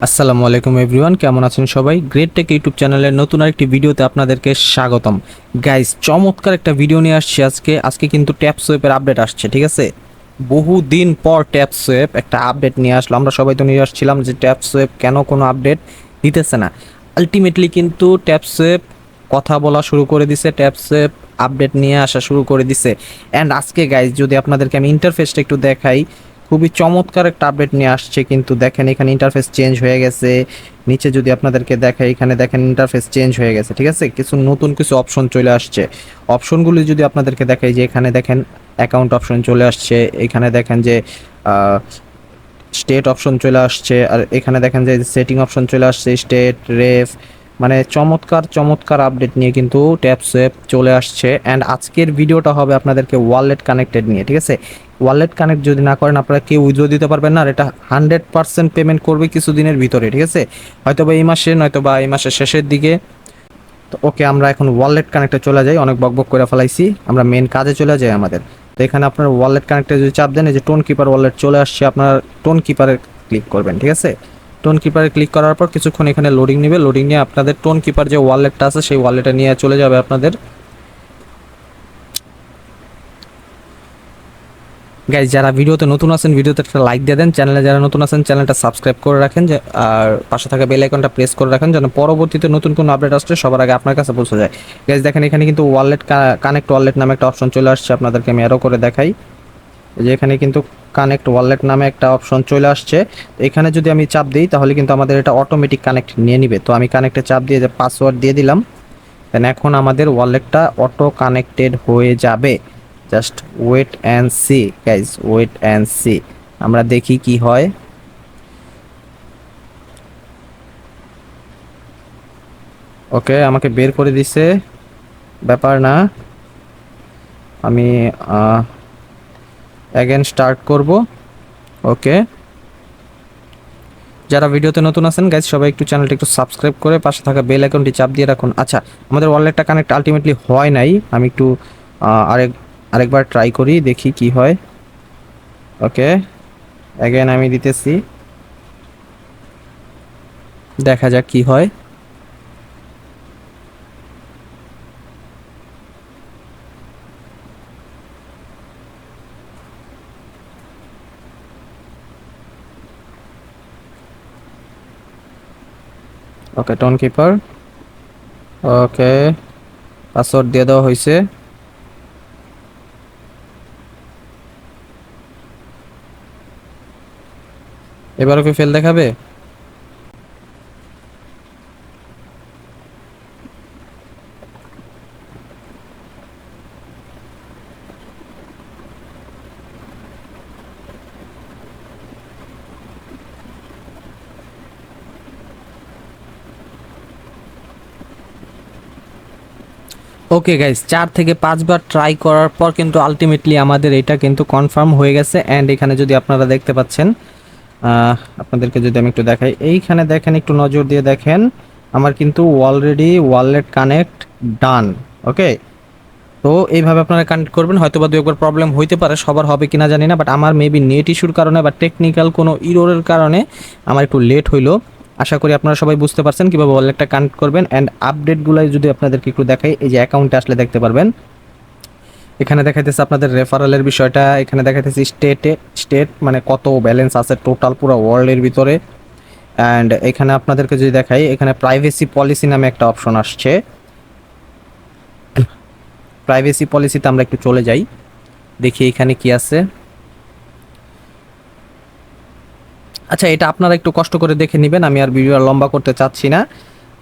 আসসালামু আলাইকুম এভরিওয়ান, কেমন আছেন সবাই? গ্রেট টেক ইউটিউব চ্যানেলের নতুন আরেকটি ভিডিওতে আপনাদেরকে স্বাগতম। গাইস, চমৎকার একটা ভিডিও নিয়ে আসছি আজকে কিন্তু ট্যাপসোয়েপের আপডেট আসছে, ঠিক আছে? বহুদিন পর ট্যাপসোয়েপ একটা আপডেট নিয়ে আসলো। আমরা সবাই তো নিয়ে আসছিলাম যে ট্যাপসোয়েপ কেন কোনো আপডেট দিতেছে না। আলটিমেটলি কিন্তু ট্যাপসোয়েপ কথা বলা শুরু করে দিছে, ট্যাপসোয়েপ আপডেট নিয়ে আসা শুরু করে দিছে। অ্যান্ড আজকে গাইস যদি আপনাদেরকে আমি ইন্টারফেসটা একটু দেখাই, খুবই চমৎকার একটা আপডেট নিয়ে আসছে। কিন্তু দেখেন এখানে ইন্টারফেস চেঞ্জ হয়ে গেছে। নিচে যদি আপনাদেরকে দেখাই, এখানে দেখেন ইন্টারফেস চেঞ্জ হয়ে গেছে, ঠিক আছে? নতুন কিছু অপশন চলে আসছে। অপশনগুলি যদি আপনাদেরকে দেখাই, যে এখানে দেখেন অ্যাকাউন্ট অপশন চলে আসছে, এখানে দেখেন যে স্টেট অপশন চলে আসছে, আর এখানে দেখেন যে সেটিং অপশন চলে আসছে, স্টেট রেফ। মানে চমৎকার চমৎকার আপডেট নিয়ে কিন্তু ট্যাপসোয়েপ চলে আসছে। অ্যান্ড আজকের ভিডিওটা হবে আপনাদেরকে ওয়ালেট কানেক্টেড নিয়ে, ঠিক আছে? ওয়ালেট কানেক্ট যদি না করেন আপনারা কেউ উইথড্র দিতে পারবেন না, আর এটা 100% পেমেন্ট করবে কিছুদিনের ভিতরে, ঠিক আছে? হয়তো বা এই মাসে, নয়তো বা এই মাসের শেষের দিকে। তো ওকে, আমরা এখন ওয়ালেট কানেক্টে চলে যাই। অনেক বকবক করে ফেলাইছি, আমরা মেন কাজে চলে যাই আমাদের। তো এখানে আপনার ওয়ালেট কানেক্টে যদি চাপ দেন, এই যে টোন কিপার ওয়ালেট চলে আসছে, আপনার টোন কিপারে ক্লিক করবেন, ঠিক আছে? টোন কিপারে ক্লিক করার পর কিছুক্ষণ এখানে লোডিং নেবে। লোডিং নিয়ে আপনাদের টোন কিপার যে ওয়ালেটটা আছে সেই ওয়ালেটে নিয়ে চলে যাবে আপনাদের। গাইজ, যারা ভিডিওতে নতুন আছেন ভিডিওতে একটা লাইক দিয়ে দেন, চ্যানেলে যারা নতুন আছেন চ্যানেলটা সাবস্ক্রাইব করে রাখেন, যে আর পাশে থাকা বেল আইকনটা প্রেস করে রাখেন যেন পরবর্তীতে নতুন কোনো আপডেট আসলে সবার আগে আপনার কাছে পৌঁছে যায়। গাইজ দেখেন এখানে কিন্তু ওয়ালেট কানেক্ট ওয়ালেট নামে একটা অপশন চলে আসছে, আপনাদেরকে আমি আরও করে দেখাই। যে এখানে কিন্তু কানেক্ট ওয়ালেট নামে একটা অপশন চলে আসছে। তো এখানে যদি আমি চাপ দিই তাহলে কিন্তু আমাদের এটা অটোমেটিক কানেক্ট নিয়ে নিবে। তো আমি কানেক্টে চাপ দিয়ে যে পাসওয়ার্ড দিয়ে দিলাম, দেন এখন আমাদের ওয়ালেটটা অটো কানেক্টেড হয়ে যাবে। Just wait and see guys, wait and see. আমরা দেখি কি হয়। ওকে, আমাকে বের করে দিছে, ব্যাপার না। আমি অ্যাগেন স্টার্ট করব। ওকে, যারা ভিডিওতে নতুন আছেন গাইজ সবাই একটু চ্যানেলটা একটু সাবস্ক্রাইব করে পাশে থাকা বেল আইকনটি চাপ দিয়ে রাখুন। আচ্ছা, আমাদের ওয়ালেটটা কানেক্ট আলটিমেটলি হয় নাই। আমি একটু আরেকবার ট্রাই করি, দেখি কি হয়। ওকে, অ্যাগেন আমি দিতেছি, দেখা যাক কি হয়। ওকে, টোন কিপার। ওকে, পাসওয়ার্ড দিয়ে দেওয়া হয়েছে। এবারও কি ফেল দেখাবে? ওকে গাইস, 4 থেকে 5 বার ট্রাই করার পর কিন্তু আলটিমেটলি আমাদের এটা কিন্তু কনফার্ম হয়ে গেছে। অ্যান্ড এখানে যদি আপনারা দেখতে পাচ্ছেন, আপনাদেরকে যদি আমি একটু দেখাই, এইখানে দেখেন, একটু নজর দিয়ে দেখেন, আমার কিন্তু অলরেডি ওয়ালেট কানেক্ট ডান। ওকে, তো এইভাবে আপনারা কানেক্ট করবেন। হয়তো বা দু একবার প্রবলেম হইতে পারে, সবার হবে কিনা জানি না, বাট আমার মেবি নেট ইস্যুর কারণে বা টেকনিক্যাল কোনো ইরোরের কারণে আমার একটু লেট হইলো। আশা করি আপনারা সবাই বুঝতে পারছেন কীভাবে ওয়ালেটটা কানেক্ট করবেন। অ্যান্ড আপডেটগুলো যদি আপনাদেরকে একটু দেখাই, এই যে অ্যাকাউন্টে আসলে দেখতে পারবেন, এখানে দেখাইতেছে আপনাদের রেফারেলের বিষয়টা, এখানে দেখাইতেছে স্টেট মানে কত ব্যালেন্স আছে টোটাল পুরো ওয়ার্ল্ডের ভিতরে। অ্যান্ড এখানে আপনাদেরকে যদি দেখাই, এখানে প্রাইভেসি পলিসি নামে একটা অপশন আসছে। প্রাইভেসি পলিসিতে আমরা একটু চলে যাই, দেখি এখানে কি আছে। আচ্ছা, এটা আপনারা একটু কষ্ট করে দেখে নেবেন, আমি আর ভিডিও লম্বা করতে চাচ্ছি না।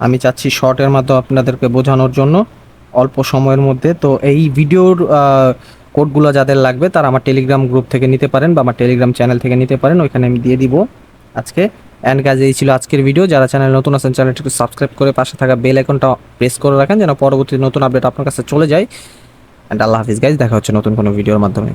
আমি চাচ্ছি শর্টের মাধ্যমে আপনাদেরকে বোঝানোর জন্য অল্প সময়ের মধ্যে। তো এই ভিডিওর কোডগুলো যাদের লাগবে তারা আমার টেলিগ্রাম গ্রুপ থেকে নিতে পারেন বা আমার টেলিগ্রাম চ্যানেল থেকে নিতে পারেন, ওইখানে আমি দিয়ে দিব আজকে। অ্যান্ড গাইজ, এই ছিল আজকের ভিডিও। যারা চ্যানেল নতুন আছেন চ্যানেলটি একটু সাবস্ক্রাইব করে পাশে থাকা বেল আইকনটা প্রেস করে রাখেন যেন পরবর্তী নতুন আপডেট আপনার কাছে চলে যায়। অ্যান্ড আল্লাহ হাফিজ গাইজ, দেখা হচ্ছে নতুন কোনো ভিডিওর মাধ্যমে।